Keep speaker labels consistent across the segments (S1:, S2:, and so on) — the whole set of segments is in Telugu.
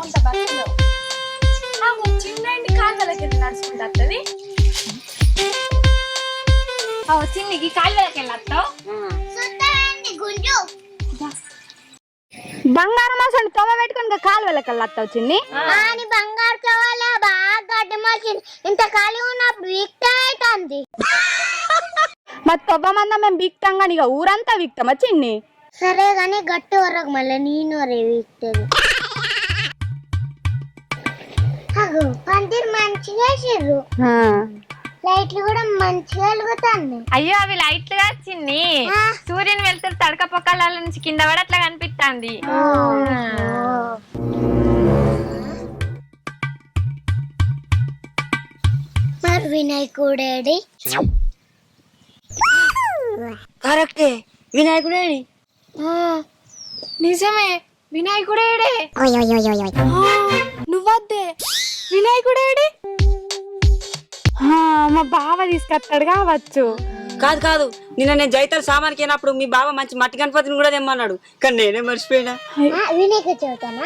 S1: కొంత బస్సులో చిన్న కాళ్ళకి నడుచుకుంటా వస్తుంది. చిన్నికి కాళ్ళకి వెళ్ళొస్తావు.
S2: బంగారం అసలు తొవ పెట్టుకుని కాలు వెళ్ళకి వెళ్ళొస్తావు చిన్ని.
S3: బంగారు కావాలా బాగా గడ్డి మోసింది. ఇంత ఖాళీ ఉన్నప్పుడు వీక్తా అవుతుంది.
S2: మరి తొవ్వ మందా మేము బిక్తాం కానీ ఇక ఊరంతా విక్తామా చిన్ని.
S3: సరే గానీ గట్టి వరకు మళ్ళీ నేను రే వీక్తుంది. పందిరు మంచిగా వేసిర్రు, లైట్లు కూడా మంచిగా వెలుగుతాయి.
S1: అయ్యో అవి లైట్లుగా చిన్ని సూర్యుని వెళ్తారు తడక పొక్కల నుంచి కింద పడి అట్లా కనిపిస్తుంది.
S3: మరి వినాయకుడేడి?
S2: కరెక్టే, వినాయకుడేడి.
S1: నిజమే, వినాయకుడేడే. నువ్వద్దే, వినాయకుడేడి.
S2: మా బావ తీసుకొస్తాడు కావచ్చు.
S4: కాదు కాదు, నిన్న నేను జైతాల సామాన్కి అయినప్పుడు మీ బావ మంచి మట్టి గణపతిని కూడా తెమ్మన్నాడు, కానీ నేనే మర్చిపోయినా.
S3: వినాయక చవితనా?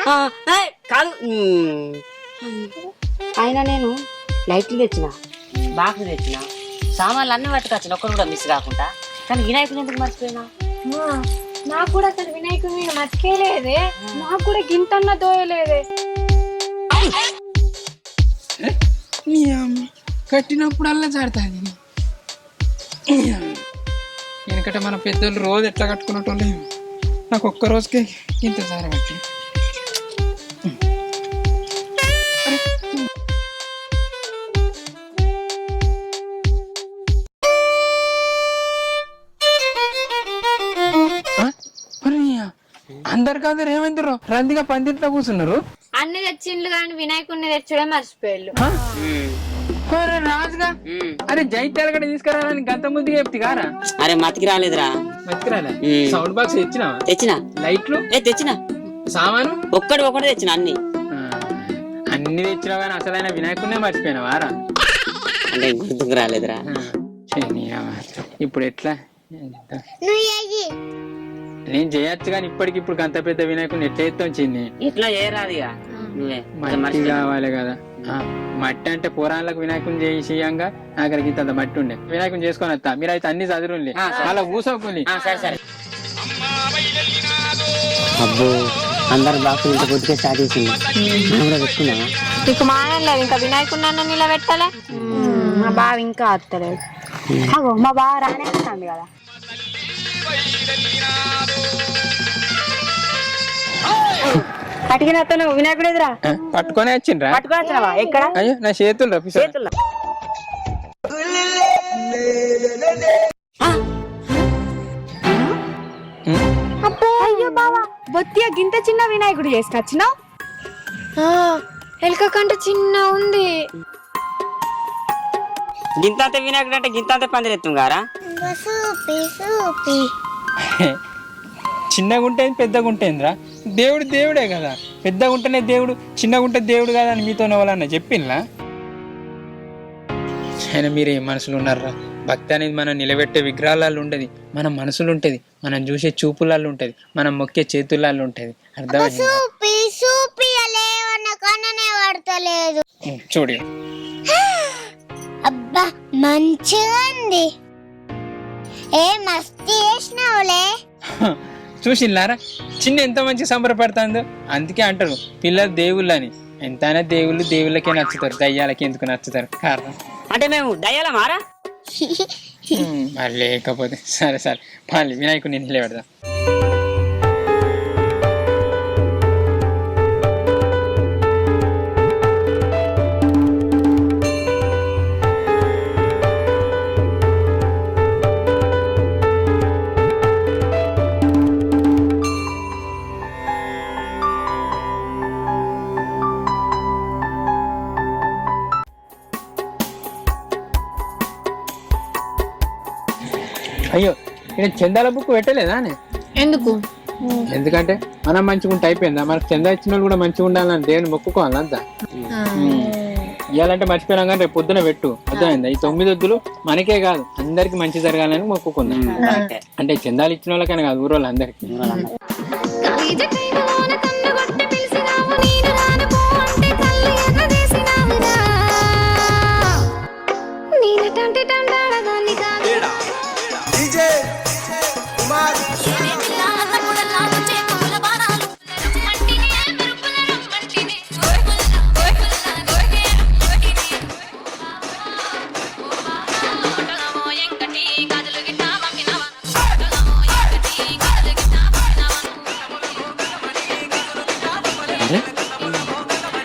S4: కాదు, ఆయన నేను లైట్లు తెచ్చిన, బాక్స్ తెచ్చిన, సామాన్లు అన్ని పట్టుకొచ్చిన, ఒక్కరు కూడా మిస్ కాకుండా. కానీ వినాయకుడు ఎందుకు మర్చిపోయినా?
S1: నాకు కూడా అసలు వినాయకుడు మీద మర్చిపోలేదే. నాకు కూడా గింతన్న దోయలేదే.
S5: కట్టినప్పుడు అల్లా జారుతుంది. వెనకట మన పెద్దోళ్ళు రోజు ఎట్లా కట్టుకున్నట్టు నాకు ఒక్క రోజుకే ఇంత జారబట్టి. అందరికందరు ఏమైందరు రందిగా పందిట్లో కూర్చున్నారు.
S1: అన్ని తెచ్చిండ్లు కానీ వినాయకుడిని తెచ్చడే మర్చిపోయారు.
S5: రాజుగా అరే జైత్యాల కూడా తీసుకురాలని గంత ముందుగా చెప్తి కారా?
S4: అరే మతికి రాలేదురా.
S5: మతికి రాలే? సౌండ్ బాక్స్ తెచ్చినా?
S4: తెచ్చిన.
S5: లైట్లు
S4: తెచ్చిన.
S5: సామాను
S4: ఒక్కటి తెచ్చిన.
S5: అన్ని తెచ్చినా కానీ అసలైన వినాయకుడినే మర్చిపోయినా వారా?
S4: అంటే గుర్తుకు రాలేదురా.
S5: ఇప్పుడు ఎట్లా? నేను చేయొచ్చు కానీ ఇప్పటికిప్పుడు గంత పెద్ద వినాయకుడిని ఎట్లా ఎత్తాం చిన్ని?
S4: ఇట్లా చేయరాదు.
S5: మట్టి కావాలి కదా. మట్టి అంటే పురాణాలకు వినాయకుని చేయంగా నాకు ఇంత మట్టి ఉండే వినాయకుని చేసుకొని వస్తా. మీరైతే అన్ని చదువుండి అలా కూసోకుని.
S4: అబ్బో, అందరు బాక్స్ ఇంత పొద్దుకే స్టార్ట్ చేసింది. పెట్టుకున్నా
S1: నీకు మానం లేదు, ఇంకా వినాయకుడిని అన్న నిలబెట్టాలే.
S2: మా బావ ఇంకా వస్తలేదు. మా బావ రానే వస్తుంది కదా. పట్టుకుని వస్తాను వినాయకుడు ఎదురా
S5: పట్టుకొని వచ్చిండ్రా?
S2: పట్టుకొని వచ్చినావా? ఎక్కడ?
S5: అయ్యో నా చేతులు రా.
S2: చేతుల్లో. అయ్యో బావా, బొత్తిగా గింత చిన్న వినాయకుడు చేసుకొచ్చినావు.
S1: ఎలుక కంటే చిన్న ఉంది.
S4: గింతంత వినాయకుడు అంటే గింతంత పందిరెత్తాం గారా?
S5: చిన్నగా ఉంటేది పెద్దగా ఉంటేందిరా? దేవుడు దేవుడే కదా. పెద్దగా ఉంటేనే దేవుడు, చిన్నగా ఉంటే దేవుడు కదా అని మీతో ఎవరన్నా చెప్పిండ్లా? అయినా మీరు ఏ మనసులు ఉన్నారా? భక్తి అనేది మనం నిలబెట్టే విగ్రహాలలో ఉండదు, మన మనసులు ఉంటది, మనం చూసే చూపులలో ఉంటది, మనం మొక్కే చేతులలో ఉంటది. అర్థమైంది? చూడు,
S3: అబ్బా మంచిగా ఉంది. ఏ మస్తీ చేసినావులే.
S5: చూసింలారా చిన్న ఎంత మంచి సంబరపడుతుందో. అందుకే అంటారు పిల్లలు దేవుళ్ళు అని. ఎంతైనా దేవుళ్ళకే నచ్చుతారు, దయ్యాలకి ఎందుకు నచ్చుతారు? కారణం
S4: అంటే మేము దయ్యాల మారా?
S5: మరి లేకపోతే సరే సరే మళ్ళీ వినాయకుడిని నిలబెడదాం. అయ్యో, ఇక్కడ చందాల బుక్ పెట్టలేదా?
S1: ఎందుకు?
S5: ఎందుకంటే మనం మంచిగా ఉంటే అయిపోయిందా? మనకు చందా ఇచ్చిన వాళ్ళు కూడా మంచిగా ఉండాలని దేవుని మొక్కుకోవాలంతా. ఇవ్వాలంటే మర్చిపోయినాం కానీ రేపు పొద్దున పెట్టు. అర్థమైందా? ఈ 9 వద్దులు మనకే కాదు అందరికి మంచి జరగాలని మొక్కుకుందాం. అంటే చందాలు ఇచ్చిన వాళ్ళకనే కాదు, ఊరోళ్ళందరికీ.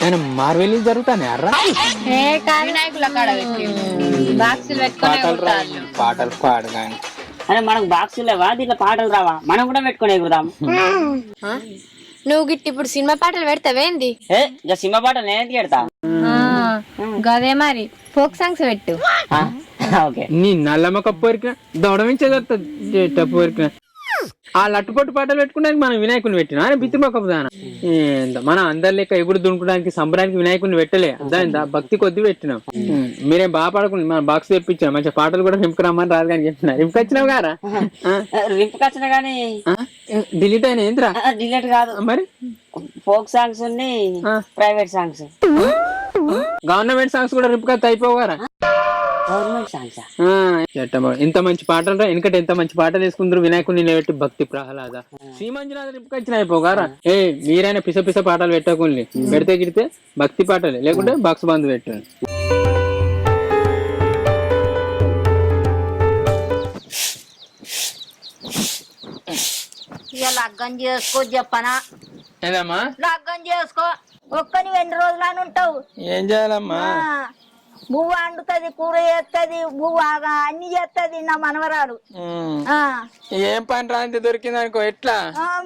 S5: ఆయన మార్వెల్ జరుగుతానే అర్రా
S1: ఏ కాదు వినాయకుల కాడ పెట్టి బాక్సులు పెట్టుకునే
S5: పాటలు పాడు కానీ
S4: అరే మనకు బాక్సులు లేవా దీంట్లో పాటలు రావా మనం కూడా పెట్టుకుని ఎగురుదాం.
S1: నువ్వు గిట్టి ఇప్పుడు సినిమా పాటలు పెడతావేంది?
S4: ఇక సినిమా పాటలు నేను ఎందుకు పెడతా?
S1: గదే మరి ఫోక్ సాంగ్స్ పెట్టు.
S4: ఓకే
S5: నీ నల్లమ్మ కప్పు వరికిన దొడమించే టప్పు వరికిన ఆ లట్టుపట్టు పాటలు పెట్టుకోవడానికి మనం వినాయకుని పెట్టినా అని బిత్తిమొక్కపు దాన మనం అందరి లెక్క ఎగుడు దునుకోవడానికి సంబరానికి వినాయకుని పెట్టలే అర్థమైందా భక్తి కొద్ది పెట్టినాం. మీరేం బాగా పాడుకుని మన బాక్స్ తెప్పించాం మంచిగా పాటలు కూడా రింపుకురమ్మని రాదు కానీ చెప్తున్నా రింపుకొచ్చినావు గారా
S4: రింపుకొచ్చినా కానీ
S5: డిలీట్ అయినా ఏంద్రా
S4: డిలీట్ కాదు
S5: మరి
S4: ఫోక్ సాంగ్స్ ఉన్నాయి ప్రైవేట్ సాంగ్స్
S5: గవర్నమెంట్ సాంగ్స్ కూడా రింపుకొచ్చి అయిపోగారా
S4: గవర్నమెంట్ సాంగ్స్
S5: ఇంత మంచి పాటలు రా ఎందుకంటే ఎంత మంచి పాటలు వేసుకుందరు వినాయకుడిని నిలబెట్టి భక్తి ప్రహ్లాద శ్రీమంజునాథ రింపుకొచ్చిన అయిపోగారా మీరైనా పిస పిస పాటలు పెట్టకుండా పెడితే గిడితే భక్తి పాటలే లేకుంటే బాక్స్ బంద్ పెట్టండి.
S6: ఇక లగ్గం చేసుకో చెప్పనా
S5: ఏదమ్మా
S6: లగ్గం చేసుకో ఒక్కని 2 రోజులని ఉంటావు.
S5: ఏం చేయాలమ్మా
S6: బువ్వ వండుతుంది కూర చేస్తుంది బువ్వ అన్ని చేస్తుంది నా మనవరాలు.
S5: ఏం పని రాంతి దొరికింది అనుకో ఎట్లా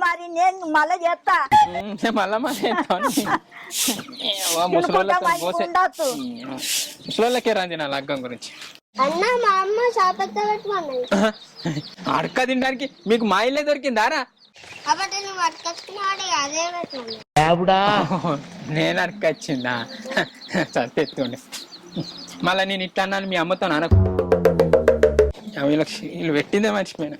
S6: మరి నేను మళ్ళా చేస్తా
S5: మళ్ళా ముసలోళ్ళకే రాంది నా లగ్గం గురించి
S3: అన్న మా అమ్మ చాపత్త పెట్టుకున్నది
S5: అడక తినడానికి మీకు మా ఇల్లే దొరికిందారా
S3: కాబట్టి నువ్వు పట్టుకొచ్చుకున్నాడు అదే పెట్టుకున్నా
S5: నేను అడకొచ్చిందా సత్తుండే మళ్ళా నేను ఇట్లా అన్నాను మీ అమ్మతో అనకు వీళ్ళు పెట్టిందే మర్చిపోయినా.